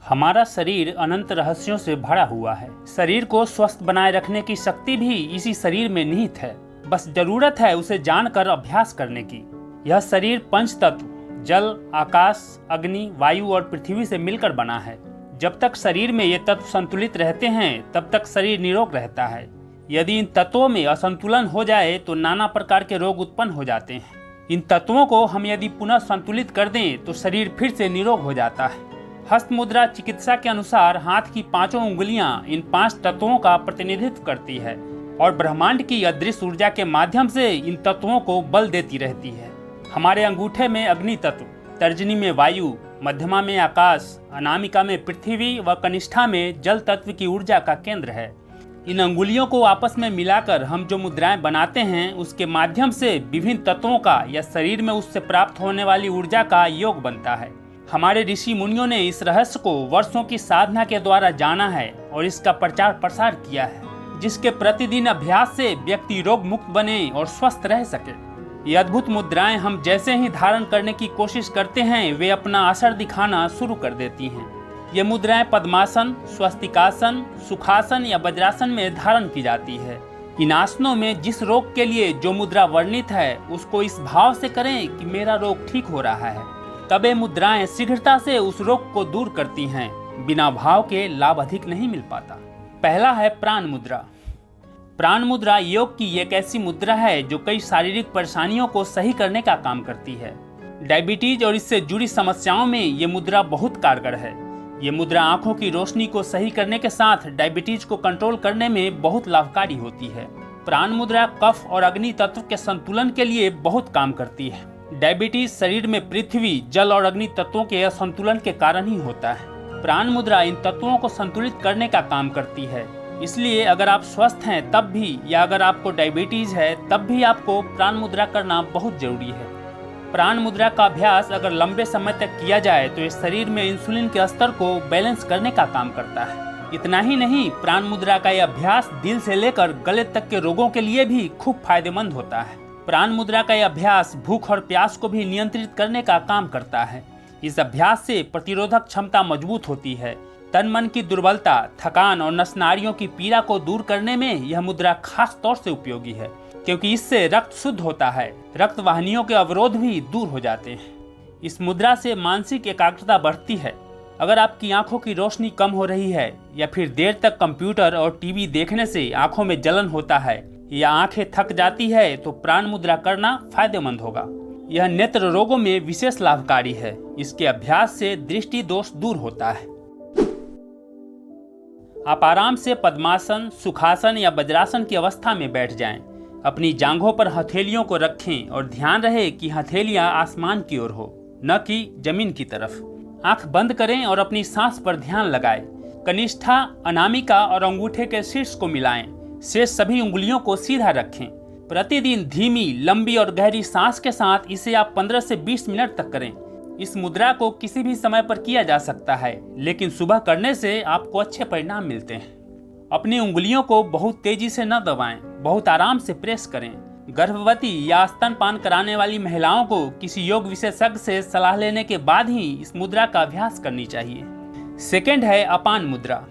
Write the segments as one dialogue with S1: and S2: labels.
S1: हमारा शरीर अनंत रहस्यों से भरा हुआ है। शरीर को स्वस्थ बनाए रखने की शक्ति भी इसी शरीर में निहित है। बस जरूरत है उसे जानकर अभ्यास करने की। यह शरीर पंच तत्व जल, आकाश, अग्नि, वायु और पृथ्वी से मिलकर बना है। जब तक शरीर में ये तत्व संतुलित रहते हैं तब तक शरीर निरोग रहता है। यदि इन तत्वों में असंतुलन हो जाए तो नाना प्रकार के रोग उत्पन्न हो जाते हैं। इन तत्वों को हम यदि पुनः संतुलित कर दें तो शरीर फिर से निरोग हो जाता है। हस्त मुद्रा चिकित्सा के अनुसार हाथ की पांचों उंगलियां इन 5 तत्वों का प्रतिनिधित्व करती है और ब्रह्मांड की अदृश्य ऊर्जा के माध्यम से इन तत्वों को बल देती रहती है। हमारे अंगूठे में अग्नि तत्व, तर्जनी में वायु, मध्यमा में आकाश, अनामिका में पृथ्वी व कनिष्ठा में जल तत्व की ऊर्जा का केंद्र है। इन अंगुलियों को आपस में मिलाकर हम जो मुद्राएं बनाते हैं उसके माध्यम से विभिन्न तत्वों का या शरीर में उससे प्राप्त होने वाली ऊर्जा का योग बनता है। हमारे ऋषि मुनियों ने इस रहस्य को वर्षों की साधना के द्वारा जाना है और इसका प्रचार प्रसार किया है, जिसके प्रतिदिन अभ्यास से व्यक्ति रोग मुक्त बने और स्वस्थ रह सके। ये अद्भुत मुद्राएं हम जैसे ही धारण करने की कोशिश करते हैं वे अपना असर दिखाना शुरू कर देती हैं। ये मुद्राएं पद्मासन, स्वस्तिकासन, सुखासन या वज्रासन में धारण की जाती है। इन आसनों में जिस रोग के लिए जो मुद्रा वर्णित है उसको इस भाव से करें कि मेरा रोग ठीक हो रहा है। तब ये मुद्राएं शीघ्रता से उस रोग को दूर करती हैं। बिना भाव के लाभ अधिक नहीं मिल पाता। पहला है प्राण मुद्रा। प्राण मुद्रा योग की एक ऐसी मुद्रा है जो कई शारीरिक परेशानियों को सही करने का काम करती है। डायबिटीज और इससे जुड़ी समस्याओं में ये मुद्रा बहुत कारगर है। ये मुद्रा आंखों की रोशनी को सही करने के साथ डायबिटीज को कंट्रोल करने में बहुत लाभकारी होती है। प्राण मुद्रा कफ और अग्नि तत्व के संतुलन के लिए बहुत काम करती है। डायबिटीज शरीर में पृथ्वी, जल और अग्नि तत्वों के असंतुलन के कारण ही होता है। प्राण मुद्रा इन तत्वों को संतुलित करने का काम करती है। इसलिए अगर आप स्वस्थ हैं तब भी या अगर आपको डायबिटीज है तब भी आपको प्राण मुद्रा करना बहुत जरूरी है। प्राण मुद्रा का अभ्यास अगर लंबे समय तक किया जाए तो इस शरीर में इंसुलिन के स्तर को बैलेंस करने का काम करता है। इतना ही नहीं, प्राण मुद्रा का यह अभ्यास दिल से लेकर गले तक के रोगों के लिए भी खूब फायदेमंद होता है। प्राण मुद्रा का यह अभ्यास भूख और प्यास को भी नियंत्रित करने का काम करता है। इस अभ्यास से प्रतिरोधक क्षमता मजबूत होती है। तन मन की दुर्बलता, थकान और नस नाड़ियों की पीड़ा को दूर करने में यह मुद्रा खास तौर से उपयोगी है, क्योंकि इससे रक्त शुद्ध होता है। रक्त वाहिनियों के अवरोध भी दूर हो जाते हैं। इस मुद्रा से मानसिक एकाग्रता बढ़ती है। अगर आपकी आंखों की रोशनी कम हो रही है या फिर देर तक कंप्यूटर और टीवी देखने से आंखों में जलन होता है या आंखें थक जाती है तो प्राण मुद्रा करना फायदेमंद होगा। यह नेत्र रोगों में विशेष लाभकारी है। इसके अभ्यास से दृष्टि दोष दूर होता है। आप आराम से पद्मासन, सुखासन या वज्रासन की अवस्था में बैठ जाएं। अपनी जांघों पर हथेलियों को रखें और ध्यान रहे कि हथेलियां आसमान की ओर हो, न कि जमीन की तरफ। आंख बंद करें और अपनी सांस पर ध्यान लगाएं। कनिष्ठा, अनामिका और अंगूठे के शीर्ष को मिलाएं। शेष सभी उंगलियों को सीधा रखें। प्रतिदिन धीमी, लंबी और गहरी सांस के साथ इसे आप 15 से 20 मिनट तक करें। इस मुद्रा को किसी भी समय पर किया जा सकता है, लेकिन सुबह करने से आपको अच्छे परिणाम मिलते हैं। अपनी उंगलियों को बहुत तेजी से न दबाएं, बहुत आराम से प्रेस करें। गर्भवती या स्तनपान कराने वाली महिलाओं को किसी योग विशेषज्ञ से सलाह लेने के बाद ही इस मुद्रा का अभ्यास करनी चाहिए। सेकंड है अपान मुद्रा।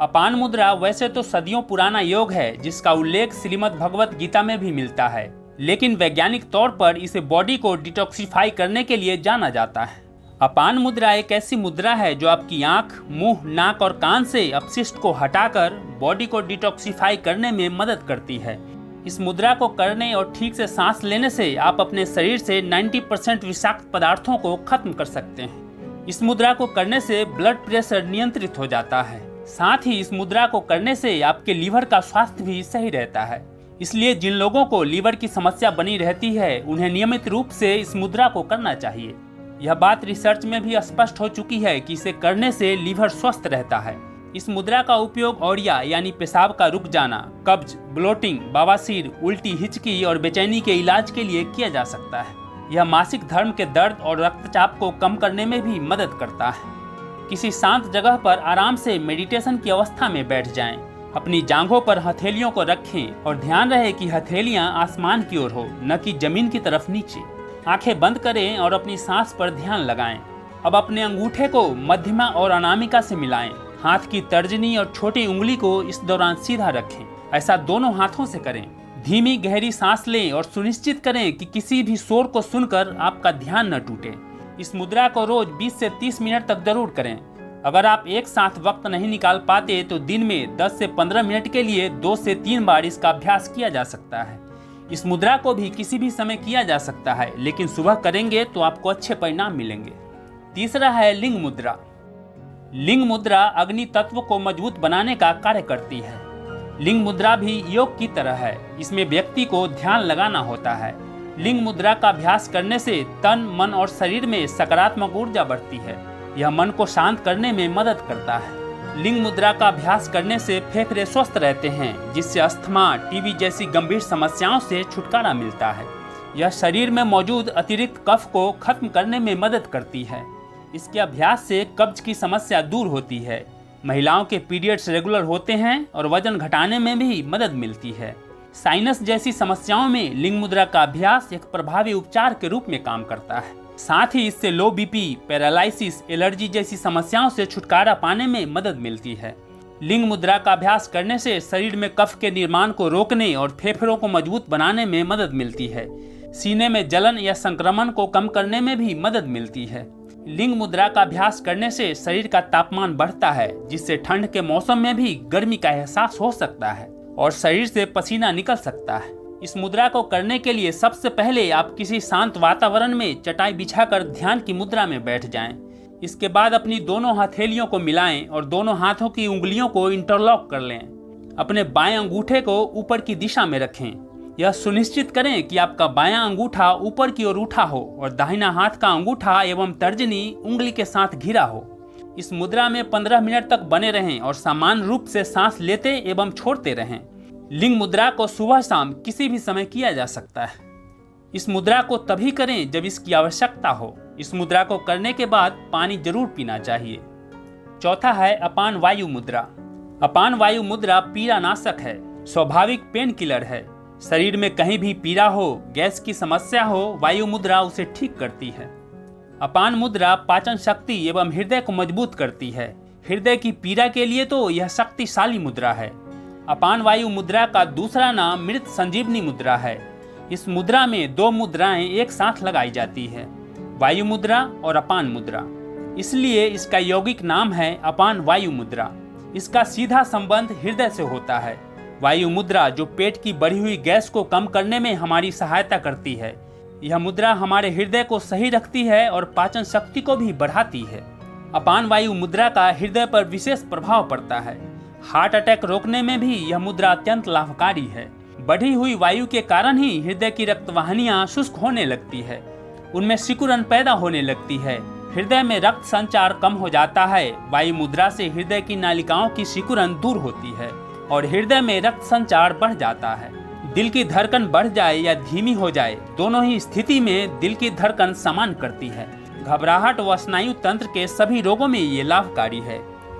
S1: अपान मुद्रा वैसे तो सदियों पुराना योग है जिसका उल्लेख श्रीमद् भगवत गीता में भी मिलता है, लेकिन वैज्ञानिक तौर पर इसे बॉडी को डिटॉक्सिफाई करने के लिए जाना जाता है। अपान मुद्रा एक ऐसी मुद्रा है जो आपकी आंख, मुंह, नाक और कान से अपशिष्ट को हटाकर बॉडी को डिटॉक्सिफाई करने में मदद करती है। इस मुद्रा को करने और ठीक से सांस लेने से आप अपने शरीर से 90% विषाक्त पदार्थों को खत्म कर सकते हैं। इस मुद्रा को करने से ब्लड प्रेशर नियंत्रित हो जाता है। साथ ही इस मुद्रा को करने से आपके लीवर का स्वास्थ्य भी सही रहता है। इसलिए जिन लोगों को लीवर की समस्या बनी रहती है उन्हें नियमित रूप से इस मुद्रा को करना चाहिए। यह बात रिसर्च में भी स्पष्ट हो चुकी है कि इसे करने से लीवर स्वस्थ रहता है। इस मुद्रा का उपयोग औरिया यानी पेशाब का रुक जाना, कब्ज, ब्लोटिंग, बवासीर, उल्टी, हिचकी और बेचैनी के इलाज के लिए किया जा सकता है। यह मासिक धर्म के दर्द और रक्तचाप को कम करने में भी मदद करता है। किसी शांत जगह पर आराम से मेडिटेशन की अवस्था में बैठ जाएं। अपनी जांघों पर हथेलियों को रखें और ध्यान रहे कि हथेलियां आसमान की ओर हो, न कि जमीन की तरफ नीचे। आंखें बंद करें और अपनी सांस पर ध्यान लगाएं। अब अपने अंगूठे को मध्यमा और अनामिका से मिलाएं। हाथ की तर्जनी और छोटी उंगली को इस दौरान सीधा रखें। ऐसा दोनों हाथों से करें। धीमी गहरी सांस लें और सुनिश्चित करें कि किसी भी शोर को सुनकर आपका ध्यान न टूटे। इस मुद्रा को रोज 20 से 30 मिनट तक जरूर करें। अगर आप एक साथ वक्त नहीं निकाल पाते तो दिन में 10 से 15 मिनट के लिए 2 से 3 बार इसका अभ्यास किया जा सकता है। इस मुद्रा को भी किसी भी समय किया जा सकता है, लेकिन सुबह करेंगे तो आपको अच्छे परिणाम मिलेंगे। तीसरा है लिंग मुद्रा। लिंग मुद्रा अग्नि तत्व को मजबूत बनाने का कार्य करती है। लिंग मुद्रा भी योग की तरह है। इसमें व्यक्ति को ध्यान लगाना होता है। लिंग मुद्रा का अभ्यास करने से तन, मन और शरीर में सकारात्मक ऊर्जा बढ़ती है। यह मन को शांत करने में मदद करता है। लिंग मुद्रा का अभ्यास करने से फेफड़े स्वस्थ रहते हैं, जिससे अस्थमा, टीबी जैसी गंभीर समस्याओं से छुटकारा मिलता है। यह शरीर में मौजूद अतिरिक्त कफ को खत्म करने में मदद करती है। इसके अभ्यास से कब्ज की समस्या दूर होती है। महिलाओं के पीरियड्स रेगुलर होते हैं और वजन घटाने में भी मदद मिलती है। साइनस जैसी समस्याओं में लिंग मुद्रा का अभ्यास एक प्रभावी उपचार के रूप में काम करता है। साथ ही इससे लो बीपी, पैरालिसिस, एलर्जी जैसी समस्याओं से छुटकारा पाने में मदद मिलती है। लिंग मुद्रा का अभ्यास करने से शरीर में कफ के निर्माण को रोकने और फेफड़ों को मजबूत बनाने में मदद मिलती है। सीने में जलन या संक्रमण को कम करने में भी मदद मिलती है। लिंग मुद्रा का अभ्यास करने से शरीर का तापमान बढ़ता है, जिससे ठंड के मौसम में भी गर्मी का एहसास हो सकता है और शरीर से पसीना निकल सकता है। इस मुद्रा को करने के लिए सबसे पहले आप किसी शांत वातावरण में चटाई बिछाकर ध्यान की मुद्रा में बैठ जाएं। इसके बाद अपनी दोनों हथेलियों को मिलाएं और दोनों हाथों की उंगलियों को इंटरलॉक कर लें। अपने बाएं अंगूठे को ऊपर की दिशा में रखें। यह सुनिश्चित करें कि आपका बायां अंगूठा ऊपर की ओर उठा हो और दाहिना हाथ का अंगूठा एवं तर्जनी उंगली के साथ घिरा हो। इस मुद्रा में 15 मिनट तक बने रहें और समान रूप से सांस लेते एवं छोड़ते रहें। लिंग मुद्रा को सुबह शाम किसी भी समय किया जा सकता है। इस मुद्रा को तभी करें जब इसकी आवश्यकता हो। इस मुद्रा को करने के बाद पानी जरूर पीना चाहिए। चौथा है अपान वायु मुद्रा। अपान वायु मुद्रा पीड़ानाशक है, स्वाभाविक पेन किलर है। शरीर में कहीं भी पीड़ा हो, गैस की समस्या हो, वायु मुद्रा उसे ठीक करती है। अपान मुद्रा पाचन शक्ति एवं हृदय को मजबूत करती है। हृदय की पीड़ा के लिए तो यह शक्तिशाली मुद्रा है। अपान वायु मुद्रा का दूसरा नाम मृत संजीवनी मुद्रा है। इस मुद्रा में 2 मुद्राएं एक साथ लगाई जाती है, वायु मुद्रा और अपान मुद्रा। इसलिए इसका यौगिक नाम है अपान वायु मुद्रा। इसका सीधा संबंध हृदय से होता है। वायु मुद्रा जो पेट की बढ़ी हुई गैस को कम करने में हमारी सहायता करती है। यह मुद्रा हमारे हृदय को सही रखती है और पाचन शक्ति को भी बढ़ाती है। अपान वायु मुद्रा का हृदय पर विशेष प्रभाव पड़ता है। हार्ट अटैक रोकने में भी यह मुद्रा अत्यंत लाभकारी है। बढ़ी हुई वायु के कारण ही हृदय की रक्तवाहिनियां शुष्क होने लगती है, उनमें सिकुड़न पैदा होने लगती है, हृदय में रक्त संचार कम हो जाता है। वायु मुद्रा से हृदय की नालिकाओं की सिकुड़न दूर होती है और हृदय में रक्त संचार बढ़ जाता है। दिल की धड़कन बढ़ जाए या धीमी हो जाए, दोनों ही स्थिति में दिल की धड़कन समान करती है। घबराहट व स्नायु तंत्र के सभी रोगों में ये लाभकारी है।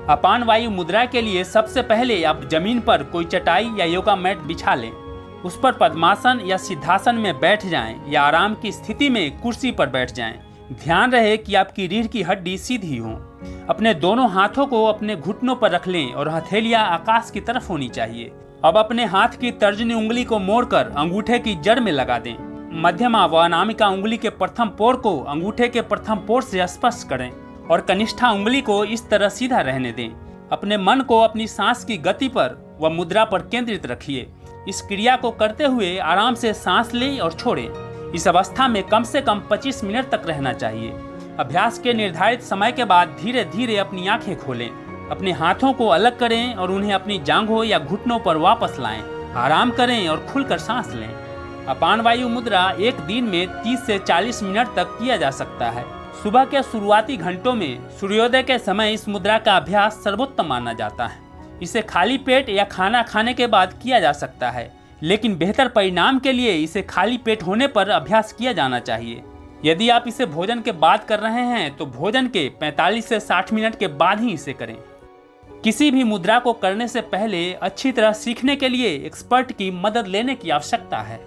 S1: अपान वायु मुद्रा के लिए सबसे पहले आप जमीन पर कोई चटाई या योगा मैट बिछा लें। उस पर पद्मासन या सिद्धासन में बैठ जाएं या आराम की स्थिति में कुर्सी पर बैठ जाएं। ध्यान रहे कि आपकी रीढ़ की हड्डी सीधी हो। अपने दोनों हाथों को अपने घुटनों पर रख लें और हथेलियां आकाश की तरफ होनी चाहिए। अब अपने हाथ की तर्जनी उंगली को मोड़कर अंगूठे की जड़ में लगा दें। मध्यमा व अनामिका उंगली के प्रथम पोर को अंगूठे के प्रथम पोर से स्पर्श करें और कनिष्ठा उंगली को इस तरह सीधा रहने दें। अपने मन को अपनी सांस की गति पर व मुद्रा पर केंद्रित रखिए। इस क्रिया को करते हुए आराम से सांस लें और छोड़ें। इस अवस्था में कम से कम 25 मिनट तक रहना चाहिए। अभ्यास के निर्धारित समय के बाद धीरे धीरे अपनी आंखें खोलें। अपने हाथों को अलग करें और उन्हें अपनी जांघों या घुटनों पर वापस लाएं। आराम करें और खुलकर सांस लें। अपान वायु मुद्रा एक दिन में 30 से 40 मिनट तक किया जा सकता है। सुबह के शुरुआती घंटों में सूर्योदय के समय इस मुद्रा का अभ्यास सर्वोत्तम माना जाता है। इसे खाली पेट या खाना खाने के बाद किया जा सकता है, लेकिन बेहतर परिणाम के लिए इसे खाली पेट होने पर अभ्यास किया जाना चाहिए। यदि आप इसे भोजन के बाद कर रहे हैं तो भोजन के 45 से 60 मिनट के बाद ही इसे करें। किसी भी मुद्रा को करने से पहले अच्छी तरह सीखने के लिए एक्सपर्ट की मदद लेने की आवश्यकता है।